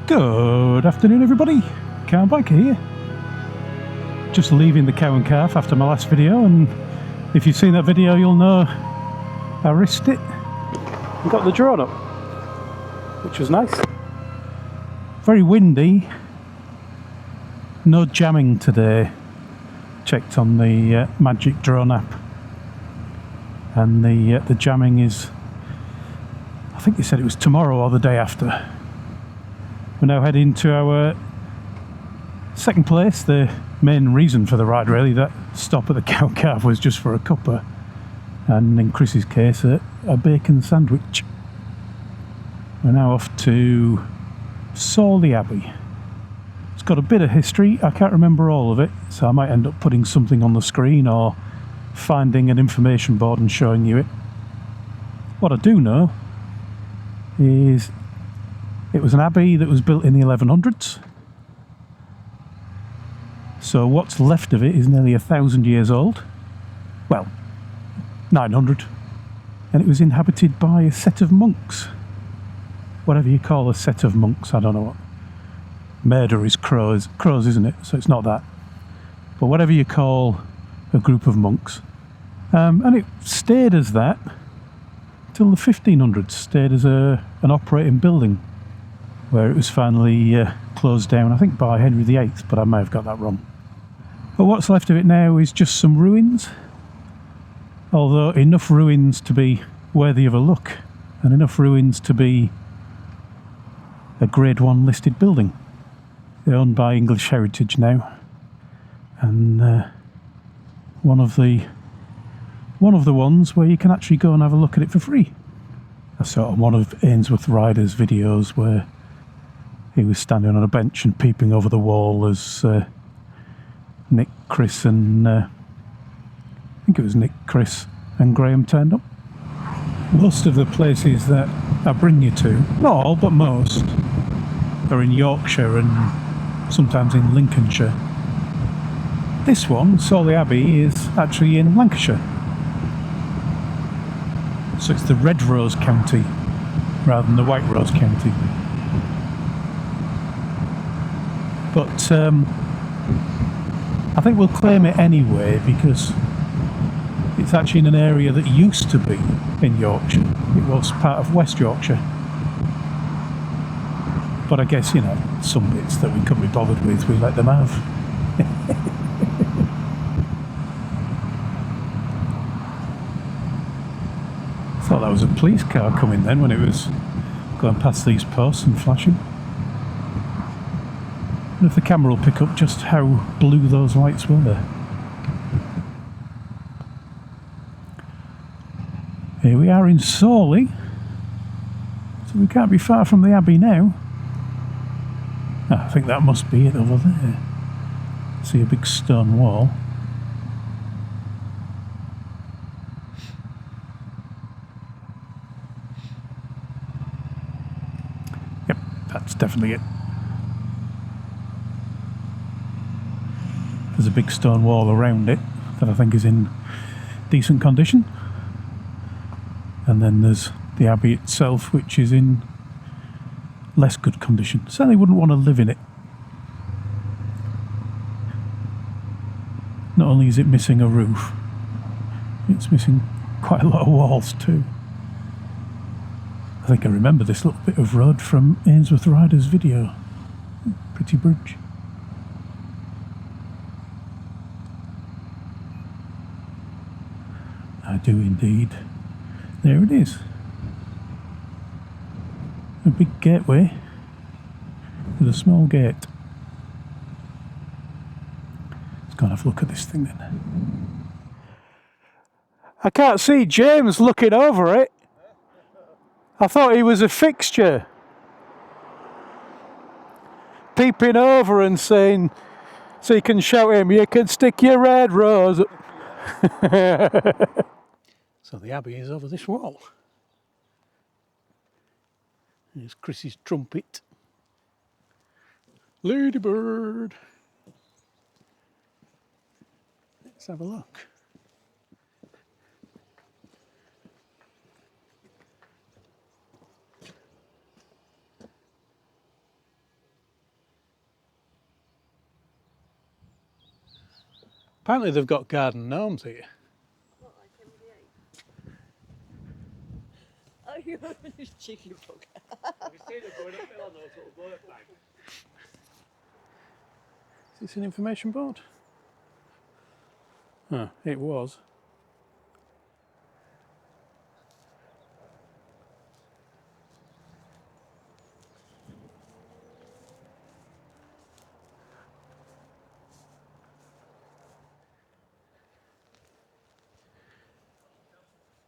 Good afternoon everybody, Car and Biker here. Just leaving the cow and calf after my last video, and if you've seen that video you'll know I risked it and got the drone up, which was nice. Very windy, no jamming today. Checked on the Magic Drone app, and the jamming is, I think they said it was tomorrow or the day after. We're now heading to our second place. The main reason for the ride, really, that stop at the cow and calf was just for a cuppa, and in Chris's case a bacon sandwich. We're now off to Sawley Abbey. It's got a bit of history. I can't remember all of it, so I might end up putting something on the screen or finding an information board and showing you it. What I do know is it was an abbey that was built in the 1100s. So what's left of it is nearly 1,000 years old. Well, 900. And it was inhabited by a set of monks. Whatever you call a set of monks, I don't know what. Murder is crows, isn't it? So it's not that. But whatever you call a group of monks. And it stayed as that till the 1500s. Stayed as an operating building, where it was finally closed down, I think by Henry VIII, but I may have got that wrong. But what's left of it now is just some ruins, although enough ruins to be worthy of a look, and enough ruins to be a Grade 1 listed building. They're owned by English Heritage now, and one of the ones where you can actually go and have a look at it for free. I saw one of Ainsworth Rider's videos where he was standing on a bench and peeping over the wall as Nick, Chris and I think it was Nick, Chris and Graham turned up. Most of the places that I bring you to, not all but most, are in Yorkshire and sometimes in Lincolnshire. This one, Sawley Abbey, is actually in Lancashire. So it's the Red Rose County rather than the White Rose County. But I think we'll claim it anyway because it's actually in an area that used to be in Yorkshire. It was part of West Yorkshire. But I guess, you know, some bits that we couldn't be bothered with, we let them have. Thought that was a police car coming then when it was going past these posts and flashing. I wonder if the camera will pick up just how blue those lights were. Here we are in Sawley, so we can't be far from the Abbey now. I think that must be it over there. See a big stone wall. Yep, that's definitely it. There's a big stone wall around it that I think is in decent condition. And then there's the Abbey itself, which is in less good condition. Certainly wouldn't want to live in it. Not only is it missing a roof, it's missing quite a lot of walls too. I think I remember this little bit of road from Ainsworth Rider's video. Pretty bridge. I do indeed. There it is. A big gateway with a small gate. Let's go and have a look at this thing then. I can't see James looking over it. I thought he was a fixture. Peeping over and saying, so you can shout him, you can stick your red rose up. So the Abbey is over this wall. There's Chris's trumpet. Ladybird. Let's have a look. Apparently they've got garden gnomes here. What, like MD8? Oh, you're a cheeky bugger. Have you seen them going uphill on those little boat bags? Is this an information board? Oh, it was.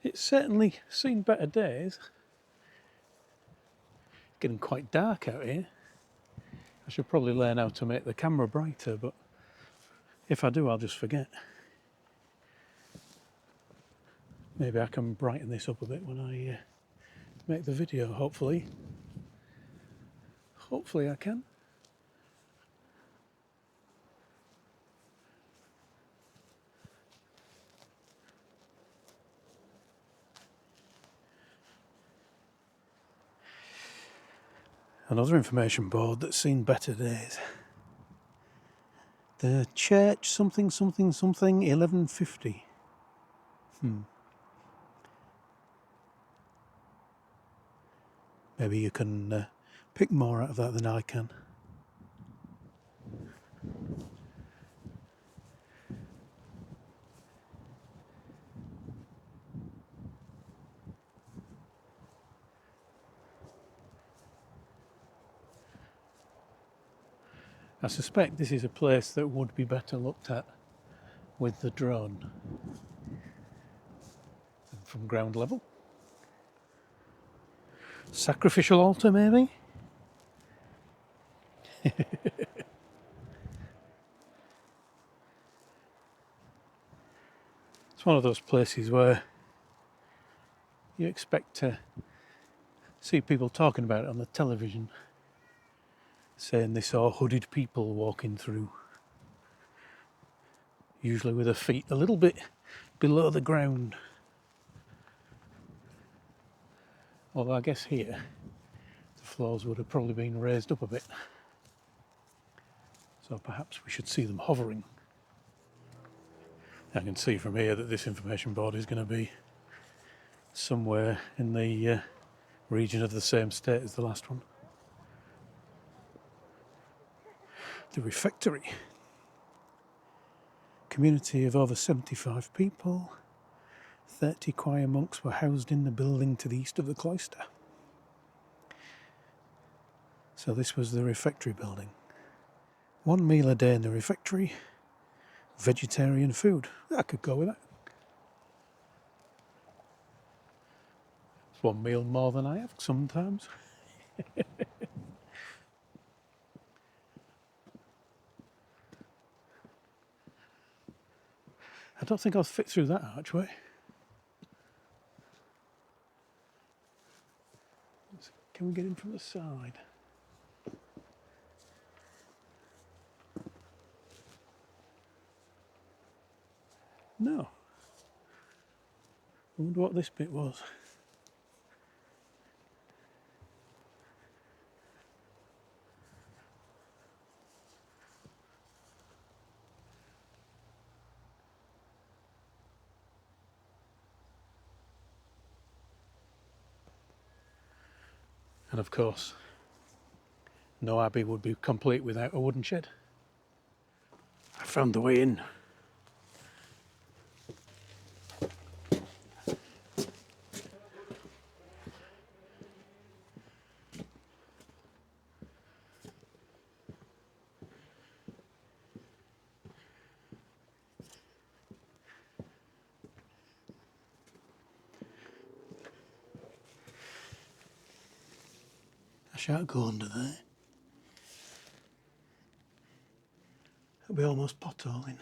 It's certainly seen better days. It's getting quite dark out here. I should probably learn how to make the camera brighter, but if I do, I'll just forget. Maybe I can brighten this up a bit when I make the video, hopefully. Hopefully I can. Another information board that's seen better days. The church something 1150. Maybe you can pick more out of that than I can. I suspect this is a place that would be better looked at with the drone than from ground level. Sacrificial altar, maybe? It's one of those places where you expect to see people talking about it on the television, saying they saw hooded people walking through, usually with their feet a little bit below the ground. Although I guess here the floors would have probably been raised up a bit, so perhaps we should see them hovering. I can see from here that this information board is going to be somewhere in the region of the same state as the last one. The refectory. Community of over 75 people. 30 choir monks were housed in the building to the east of the cloister. So this was the refectory building. 1 meal a day in the refectory. Vegetarian food. I could go with that. It's 1 meal more than I have sometimes. I don't think I'll fit through that archway. Can we get in from the side? No. I wonder what this bit was. And of course, no abbey would be complete without a wooden shed. I found the way in. I shan't go under there. It'll be almost potholing.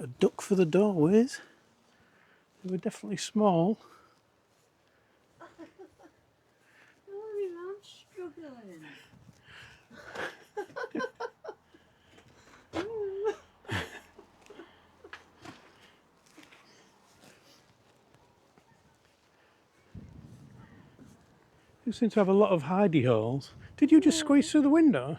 A duck for the doorways. They were definitely small. Oh, I'm struggling. You seem to have a lot of hidey holes. Did you just squeeze through the window?